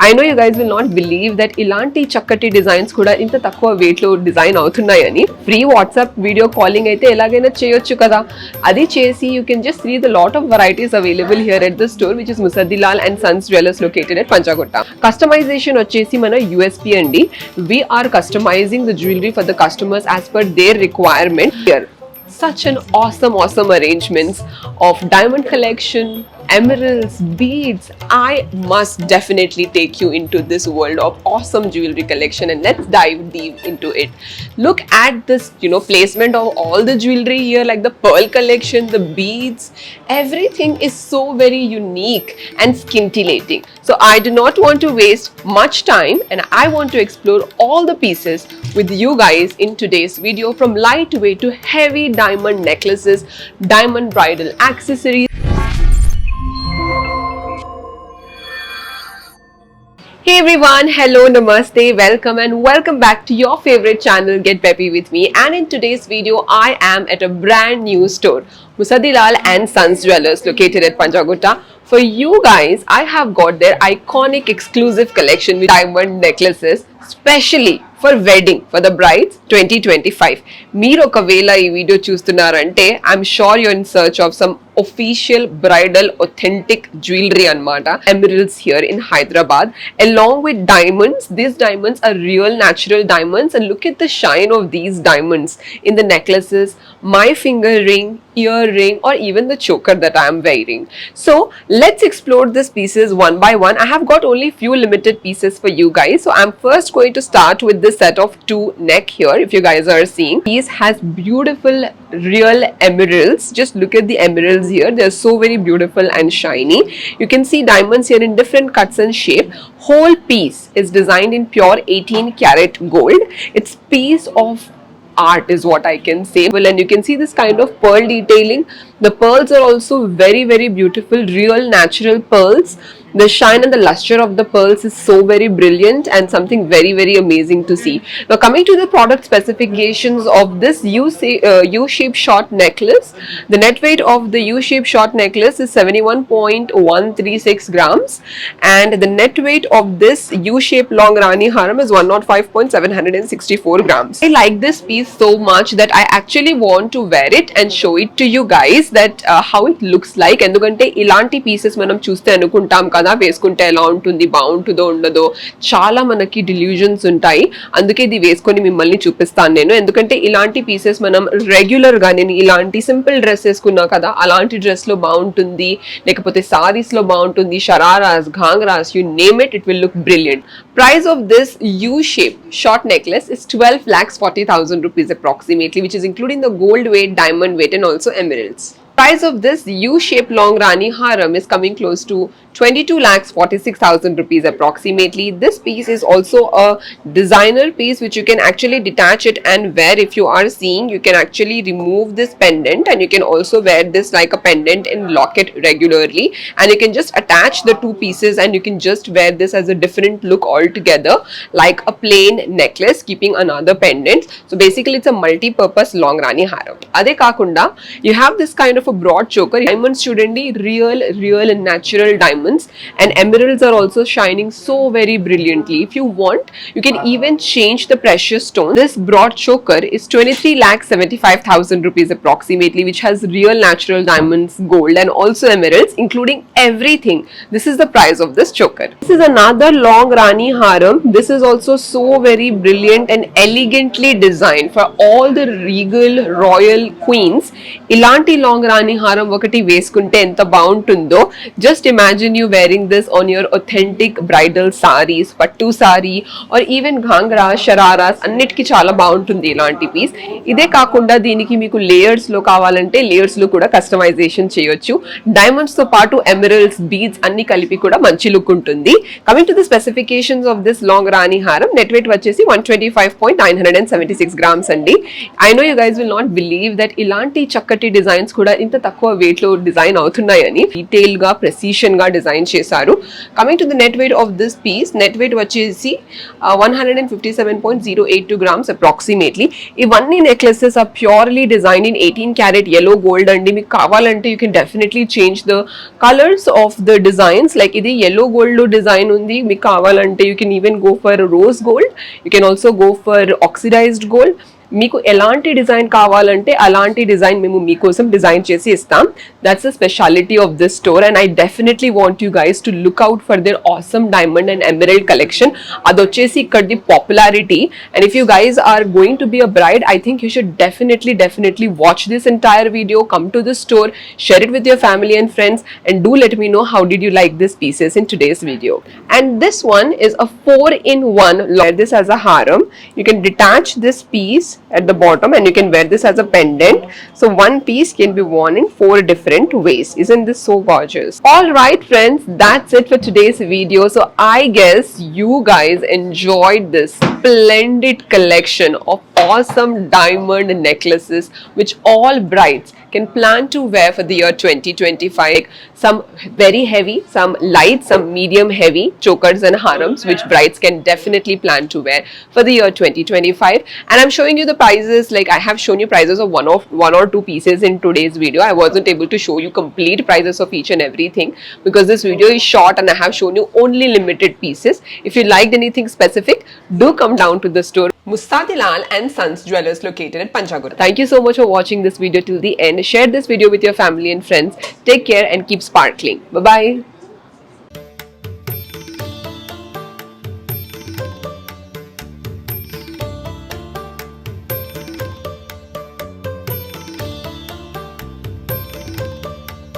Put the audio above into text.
I know you guys will not believe that ilanti chakkati designs kuda inta takkuva weight lo design avutunnayani. Free WhatsApp video calling aithe elagaina cheyochu kada. Adi chesi you can just see the lot of varieties available here at the store, which is Musaddilal and Sons Jewellers located at Panchagutta. Customization vachesi mana USP andi. We are customizing the jewelry for the customers as per their requirement. Here such an awesome arrangements of diamond collection, emeralds, beads. I must definitely take you into this world of awesome jewelry collection, and let's dive deep into it. Look at this, placement of all the jewelry here, like the pearl collection, the beads. Everything is so very unique and scintillating. So I do not want to waste much time, and I want to explore all the pieces with you guys in today's video, from lightweight to heavy diamond necklaces, diamond bridal accessories. Hey everyone, hello, namaste, welcome and welcome back to your favorite channel Get Peppy with me. And in today's video, I am at a brand new store, Musaddilal and Sons Jewellers located at Panchagutta. For you guys, I have got their iconic exclusive collection with diamond necklaces, specially for wedding for the brides 2025. మీరు ఒకవేళ ఈ video చూస్తున్నారంటే I'm sure you're in search of some official bridal authentic jewelry anmata. Emeralds here in Hyderabad along with diamonds. These diamonds are real natural diamonds, and look at the shine of these diamonds in the necklaces, my finger ring, earring, or even the choker that I am wearing. So let's explore these pieces one by one. I have got only few limited pieces for you guys, so I'm first going to start with this set of two neck here. If you guys are seeing, these has beautiful real emeralds. Just look at the emeralds here. They are so very beautiful and shiny. You can see diamonds here in different cuts and shape. Whole piece is designed in pure 18 karat gold. It's piece of art is what I can say. Well, and you can see this kind of pearl detailing. The pearls are also very beautiful, real natural pearls. The shine and the luster of the pearls is so very brilliant and something very amazing to see. Now coming to the product specifications of this U-shaped short necklace, the net weight of the U-shaped short necklace is 71.136 grams, and the net weight of this U-shaped long Rani Haram is 105.764 grams. I like this piece so much that I actually want to wear it and show it to you guys that how it looks like. Endukante ilanti pieces manam chuste anukuntam కదా వేసుకుంటే ఎలా ఉంటుంది, బాగుంటుందో ఉండదో, చాలా మనకి డిల్యూజన్స్ ఉంటాయి. అందుకే ఇది వేసుకొని మిమ్మల్ని చూపిస్తాను నేను. ఎందుకంటే ఇలాంటి పీసెస్ మనం రెగ్యులర్ గా, నేను ఇలాంటి సింపుల్ డ్రెస్ వేసుకున్నా కదా, అలాంటి డ్రెస్ లో బాగుంటుంది, లేకపోతే సారీస్ లో బాగుంటుంది, shararas, ghagras, you name it, it will look brilliant. Price of this U-shaped short necklace is 12,40,000 rupees approximately, which is including the gold weight, diamond weight and also emeralds. Price of this U-shaped long Rani Haram is coming close to 22,46,000 rupees approximately. This piece is also a designer piece which you can actually detach it and wear. If you are seeing, you can actually remove this pendant and you can also wear this like a pendant and lock it regularly, and you can just attach the two pieces and you can just wear this as a different look altogether, like a plain necklace keeping another pendant. So basically it's a multi-purpose long Rani Haram. Ade kakunda you have this kind of a broad choker. Diamonds chudandi, real and natural diamonds, and emeralds are also shining so very brilliantly. If you want, you can even change the precious stone. This broad choker is 23,75,000 rupees approximately, which has real natural diamonds, gold and also emeralds, including everything. This is the price of this choker. This is another long Rani Haram. This is also so very brilliant and elegantly designed for all the regal royal queens. Ilanti long Rani Haram ఒకటి వేసుకుంటే ఎంత బాగుంటుందో. Just imagine you wearing this on your authentic bridal sarees, pattu saree or even ghangras, shararas, అన్నిటికీ చాలా బాగుంటుంది ఇలాంటి piece. ఇదే కాకుండా దీనికి మీకు లేయర్స్ లో కావాలంటే లేయర్స్ లో కూడా కస్టమైజేషన్ చేయొచ్చు. డైమండ్స్ తో పాటు ఎమరల్డ్స్, బీడ్స్ అన్ని కలిపి కూడా మంచి లుక్ ఉంటుంది. Coming to the specifications of this long రాణి హారం, నెట్ వెయిట్ వచ్చేసి 125.976 grams అండి. I know you guys will not believe that ఇలాంటి చక్కటి డిజైన్స్ కూడా ఇంత తక్కువ వెయిట్ లో డిజైన్ అవుతున్నాయని డీటెయిల్ గా ప్రెసిషన్ గా డిజైన్ చేశారు. Coming to the net weight of this piece, net weight వచ్చేసి 157.082 grams అప్రాక్సిమేట్లీ. ఇవన్నీ necklaces are purely design in 18 carat yellow gold అండి. మీకు కావాలంటే you can definitely change the colours of the designs. Like ఇది yellow gold లో design ఉంది, మీకు కావాలంటే you can even go for rose gold, you can also go for oxidised gold. మీకు ఎలాంటి డిజైన్ కావాలంటే అలాంటి డిజైన్ మేము మీకోసం డిజైన్ చేసి ఇస్తాం. That's the speciality of this store and I definitely want you guys to look out for their awesome diamond and emerald collection. అది వచ్చేసి ఇక్కడది popularity. And if you guys are going to be a bride, I think you should definitely watch this entire video, come to this store, share it with your family and friends, and do let me know how did you like these pieces in today's video. And this one is a 4-in-1. Wear this as a haram. You can detach this piece at the bottom and you can wear this as a pendant. So one piece can be worn in 4 different ways. Isn't this so gorgeous? All right friends, that's it for today's video. So I guess you guys enjoyed this splendid collection of awesome diamond necklaces which all brides can plan to wear for the year 2025. Some very heavy, some light, some medium heavy chokers and harams which brides can definitely plan to wear for the year 2025. And I'm showing you the prices. Like I have shown you prices of one or two pieces in today's video. I wasn't able to show you complete prices of each and everything because this video is short and I have shown you only limited pieces. If you liked anything specific, do come down to the store, Mustadilal and Sons Jewellers, located at Panchagura. Thank you so much for watching this video till the end. Share this video with your family and friends. Take care and keep sparkling. Bye bye.